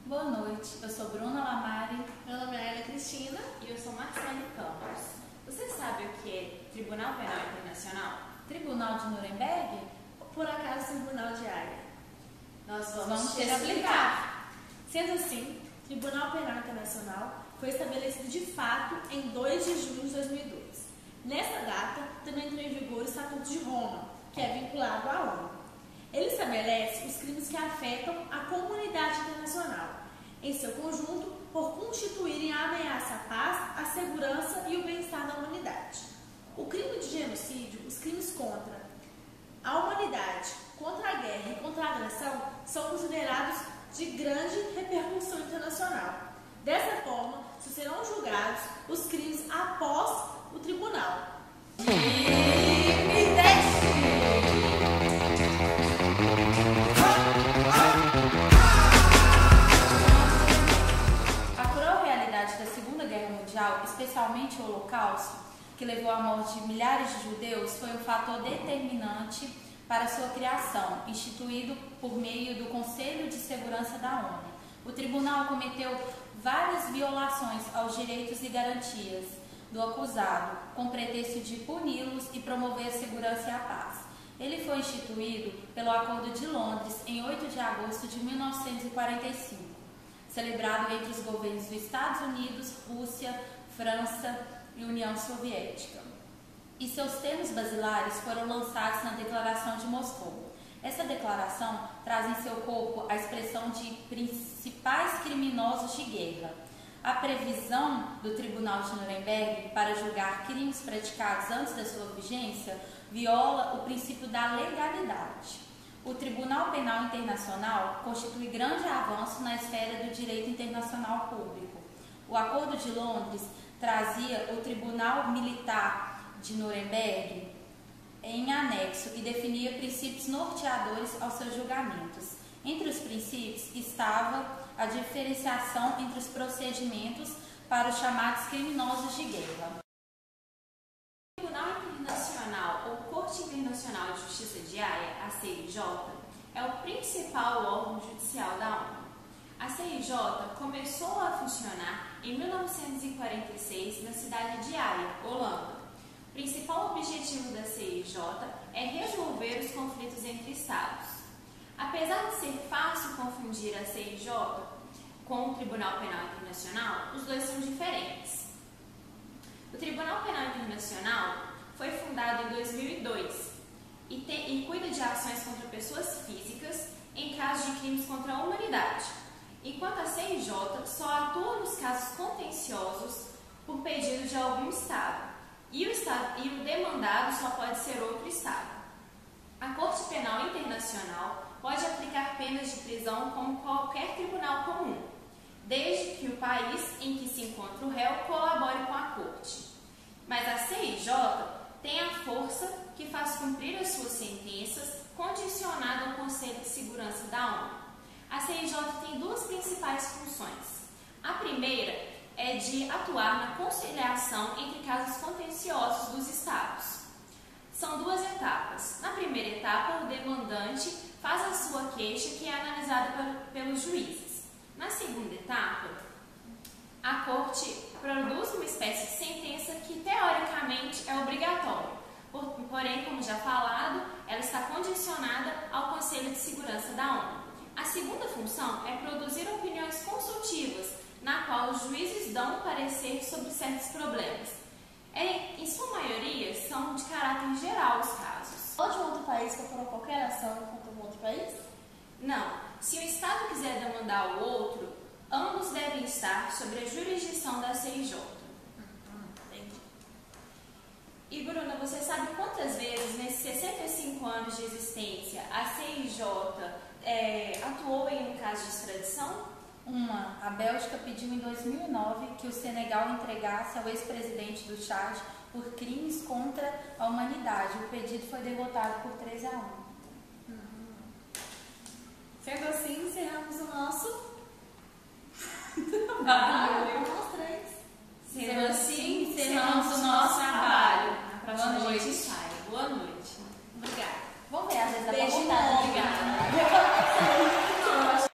Boa noite, eu sou Bruna Lamari. Meu nome é Ana Cristina. E eu sou Marcele Campos. Você sabe o que é Tribunal Penal Internacional? Tribunal de Nuremberg? Ou por acaso Tribunal de Haia? Nós vamos te explicar. Sendo assim, o Tribunal Penal Internacional foi estabelecido de fato em 2 de junho de 2002. Nessa data, também entrou em vigor o Estatuto de Roma, que é vinculado à ONU. Ele estabelece os crimes que afetam a comunidade internacional, em seu conjunto, por constituírem a ameaça à paz, à segurança e o bem-estar da humanidade. O crime de genocídio, os crimes contra a humanidade, contra a guerra e contra a agressão são considerados de grande repercussão internacional. Dessa forma, serão julgados os crimes após o tribunal. A cruel realidade da Segunda Guerra Mundial, especialmente o Holocausto, que levou à morte de milhares de judeus, foi um fator determinante para sua criação, instituído por meio do Conselho de Segurança da ONU. O tribunal cometeu várias violações aos direitos e garantias do acusado, com pretexto de puni-los e promover a segurança e a paz. Ele foi instituído pelo Acordo de Londres em 8 de agosto de 1945, celebrado entre os governos dos Estados Unidos, Rússia, França e União Soviética. E seus termos basilares foram lançados na Declaração de Moscou. Essa declaração traz em seu corpo a expressão de principais criminosos de guerra. A previsão do Tribunal de Nuremberg para julgar crimes praticados antes da sua vigência viola o princípio da legalidade. O Tribunal Penal Internacional constitui grande avanço na esfera do direito internacional público. O Acordo de Londres trazia o Tribunal Militar de Nuremberg em anexo e definia princípios norteadores aos seus julgamentos. Entre os princípios estava a diferenciação entre os procedimentos para os chamados criminosos de guerra. O Tribunal Internacional ou Corte Internacional de Justiça de Haia, a CIJ, é o principal órgão judicial da ONU. A CIJ começou a funcionar em 1946 na cidade de Haia, Holanda. O principal objetivo da CIJ é resolver os conflitos entre Estados. Apesar de ser fácil confundir a CIJ com o Tribunal Penal Internacional, os dois são diferentes. O Tribunal Penal Internacional foi fundado em 2002 e cuida de ações contra pessoas físicas em casos de crimes contra a humanidade, enquanto a CIJ só atua nos casos contenciosos por pedido de algum Estado. E o demandado só pode ser outro Estado. A Corte Penal Internacional pode aplicar penas de prisão como qualquer tribunal comum, desde que o país em que se encontra o réu colabore com a Corte. Mas a CIJ tem a força que faz cumprir as suas sentenças condicionada ao Conselho de Segurança da ONU. A CIJ tem duas principais funções. A primeira é de atuar na conciliação entre casos contenciosos dos Estados. São duas etapas. Na primeira etapa, o demandante faz a sua queixa, que é analisada pelos juízes. Na segunda etapa, a Corte produz uma espécie de sentença que, teoricamente, é obrigatória. Porém, como já falado, ela está condicionada ao Conselho de Segurança da ONU. A segunda função é produzir opiniões consultivas, na qual os juízes dão parecer sobre certos problemas. Em sua maioria, são de caráter geral os casos. Pode um outro país propor qualquer ação contra um outro país? Não. Se o Estado quiser demandar o outro, ambos devem estar sobre a jurisdição da CIJ. Entendi. E, Bruna, você sabe quantas vezes, nesses 65 anos de existência, a CIJ atuou em um caso de extradição? A Bélgica pediu em 2009 que o Senegal entregasse ao ex-presidente do Chad por crimes contra a humanidade. O pedido foi derrotado por 3-1.